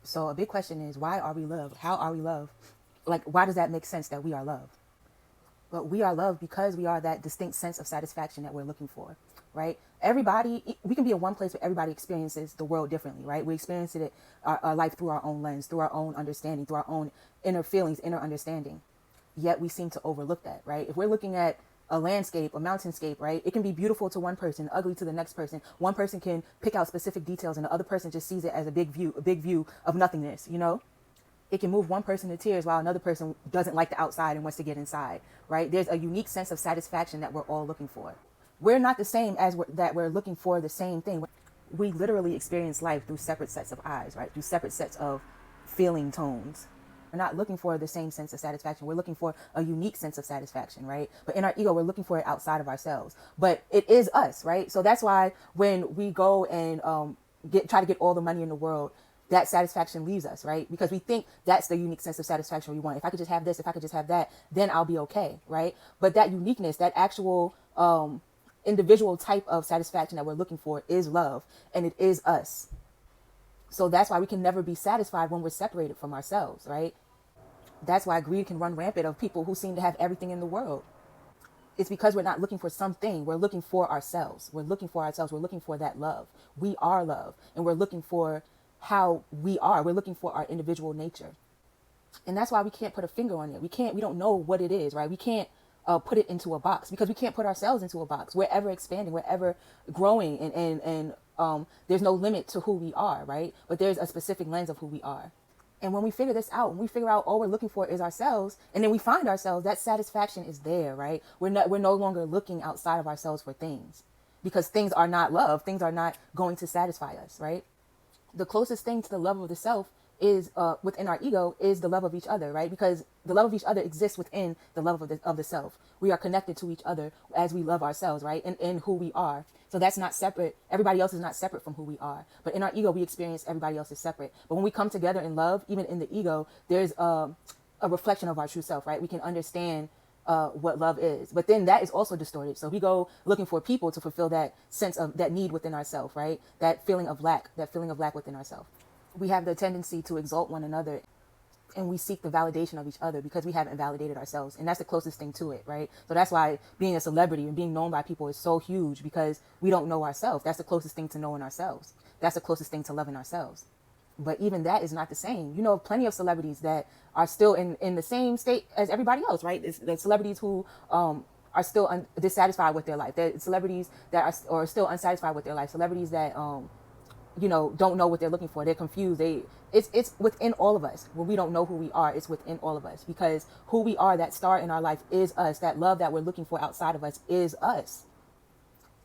So a big question is, why are we loved? How are we loved? Like, why does that make sense that we are loved? But we are loved because we are that distinct sense of satisfaction that we're looking for, right? Everybody, we can be in one place, but everybody experiences the world differently, right? We experience it, our life through our own lens, through our own understanding, through our own inner feelings, inner understanding. Yet we seem to overlook that, right? If we're looking at a landscape, a mountainscape, right? It can be beautiful to one person, ugly to the next person. One person can pick out specific details and the other person just sees it as a big view of nothingness, you know? It can move one person to tears while another person doesn't like the outside and wants to get inside, right? There's a unique sense of satisfaction that we're all looking for. We're not the same as that we're looking for the same thing. We literally experience life through separate sets of eyes, right? Through separate sets of feeling tones. We're not looking for the same sense of satisfaction. We're looking for a unique sense of satisfaction, right? But in our ego, we're looking for it outside of ourselves. But it is us, right? So that's why when we go and try to get all the money in the world, that satisfaction leaves us, right? Because we think that's the unique sense of satisfaction we want. If I could just have this, if I could just have that, then I'll be okay, right? But that uniqueness, that actual individual type of satisfaction that we're looking for is love, and it is us. So that's why we can never be satisfied when we're separated from ourselves, right? That's why greed can run rampant of people who seem to have everything in the world. It's because we're not looking for something. We're looking for ourselves. We're looking for ourselves. We're looking for that love. We are love, and we're looking for how we are. We're looking for our individual nature. And that's why we can't put a finger on it. We don't know what it is, right? We can't put it into a box because we can't put ourselves into a box. We're ever expanding, we're ever growing, and there's no limit to who we are, right? But there's a specific lens of who we are. And when we figure this out, when we figure out all we're looking for is ourselves, and then we find ourselves, that satisfaction is there, right? We're no longer looking outside of ourselves for things, because things are not love. Things are not going to satisfy us, right? The closest thing to the love of the self is within our ego is the love of each other, right? Because the love of each other exists within the love of the self. We are connected to each other as we love ourselves, right? And in who we are. So that's not separate. Everybody else is not separate from who we are. But in our ego, we experience everybody else is separate. But when we come together in love, even in the ego, there's a reflection of our true self, right? We can understand what love is. But then that is also distorted. So we go looking for people to fulfill that sense of that need within ourselves, right? That feeling of lack within ourselves. We have the tendency to exalt one another, and we seek the validation of each other because we haven't validated ourselves. And that's the closest thing to it, right? So that's why being a celebrity and being known by people is so huge, because we don't know ourselves. That's the closest thing to knowing ourselves. That's the closest thing to loving ourselves. But even that is not the same. You know, plenty of celebrities that are still in the same state as everybody else, right? The celebrities who are still dissatisfied with their life. They're celebrities that are still unsatisfied with their life. Celebrities that don't know what they're looking for. They're confused. It's within all of us. When we don't know who we are, it's within all of us, because who we are, that star in our life, is us. That love that we're looking for outside of us is us.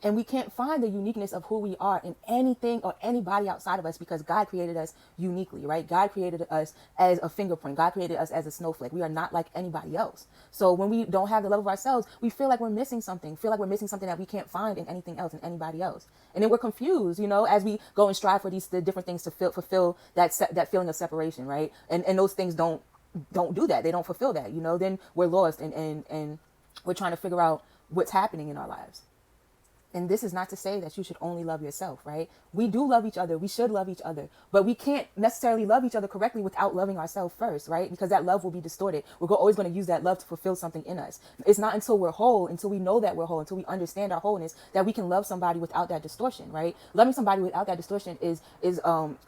And we can't find the uniqueness of who we are in anything or anybody outside of us, because God created us uniquely, right? God created us as a fingerprint. God created us as a snowflake. We are not like anybody else. So when we don't have the love of ourselves, we feel like we're missing something, that we can't find in anything else, in anybody else. And then we're confused, as we go and strive for the different things to fulfill that feeling of separation, right? And those things don't do that. They don't fulfill that, then we're lost and we're trying to figure out what's happening in our lives. And this is not to say that you should only love yourself, right? We do love each other. We should love each other. But we can't necessarily love each other correctly without loving ourselves first, right? Because that love will be distorted. We're always going to use that love to fulfill something in us. It's not until we're whole, until we know that we're whole, until we understand our wholeness, that we can love somebody without that distortion, right? Loving somebody without that distortion is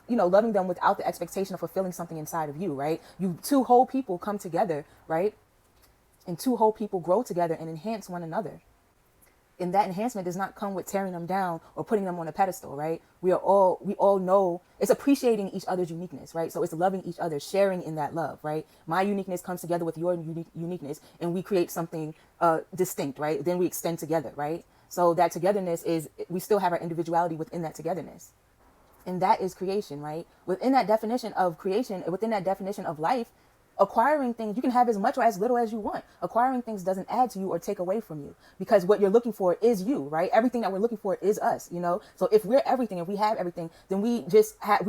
loving them without the expectation of fulfilling something inside of you, right? Two whole people come together, right? And two whole people grow together and enhance one another. And that enhancement does not come with tearing them down or putting them on a pedestal, right? We all know it's appreciating each other's uniqueness, right? So it's loving each other, sharing in that love, right? My uniqueness comes together with your uniqueness, and we create something distinct, right? Then we extend together, right? So that togetherness is, we still have our individuality within that togetherness. And that is creation, right? Within that definition of creation, within that definition of life, acquiring things, you can have as much or as little as you want. Acquiring things doesn't add to you or take away from you, because what you're looking for is you, right? Everything that we're looking for is us, So if we're everything, if we have everything, then we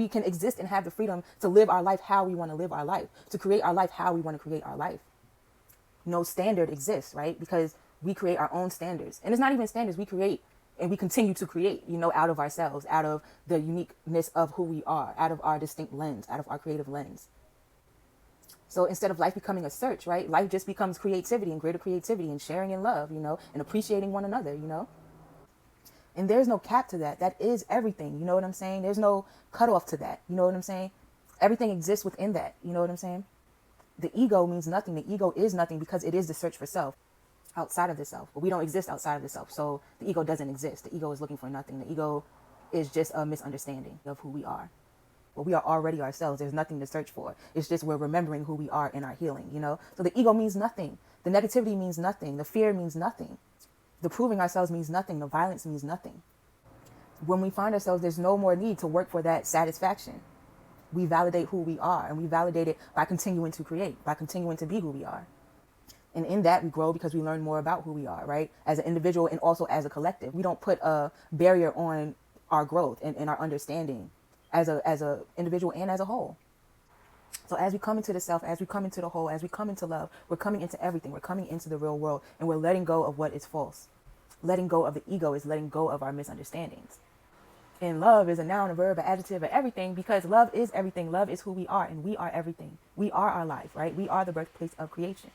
can exist and have the freedom to live our life how we want to live our life, to create our life how we want to create our life. No standard exists, right? Because we create our own standards. And it's not even standards. We create And we continue to create, out of ourselves, out of the uniqueness of who we are, out of our distinct lens, out of our creative lens. So instead of life becoming a search, right, life just becomes creativity and greater creativity and sharing in love, and appreciating one another. And there's no cap to that. That is everything. You know what I'm saying? There's no cutoff to that. You know what I'm saying? Everything exists within that. You know what I'm saying? The ego means nothing. The ego is nothing because it is the search for self outside of the self. But we don't exist outside of the self. So the ego doesn't exist. The ego is looking for nothing. The ego is just a misunderstanding of who we are. Well, we are already ourselves. There's nothing to search for. It's just we're remembering who we are in our healing. So the ego means nothing. The negativity means nothing. The fear means nothing. The proving ourselves means nothing. The violence means nothing. When we find ourselves, there's no more need to work for that satisfaction. We validate who we are, and we validate it by continuing to create, by continuing to be who we are. And in that, we grow because we learn more about who we are, right? As an individual and also as a collective. We don't put a barrier on our growth and our understanding as a individual and as a whole. So as we come into the self, as we come into the whole, as we come into love, we're coming into everything. We're coming into the real world, and we're letting go of what is false. Letting go of the ego is letting go of our misunderstandings. And love is a noun, a verb, an adjective, and everything, because love is everything. Love is who we are, and we are everything. We are our life, right? We are the birthplace of creation.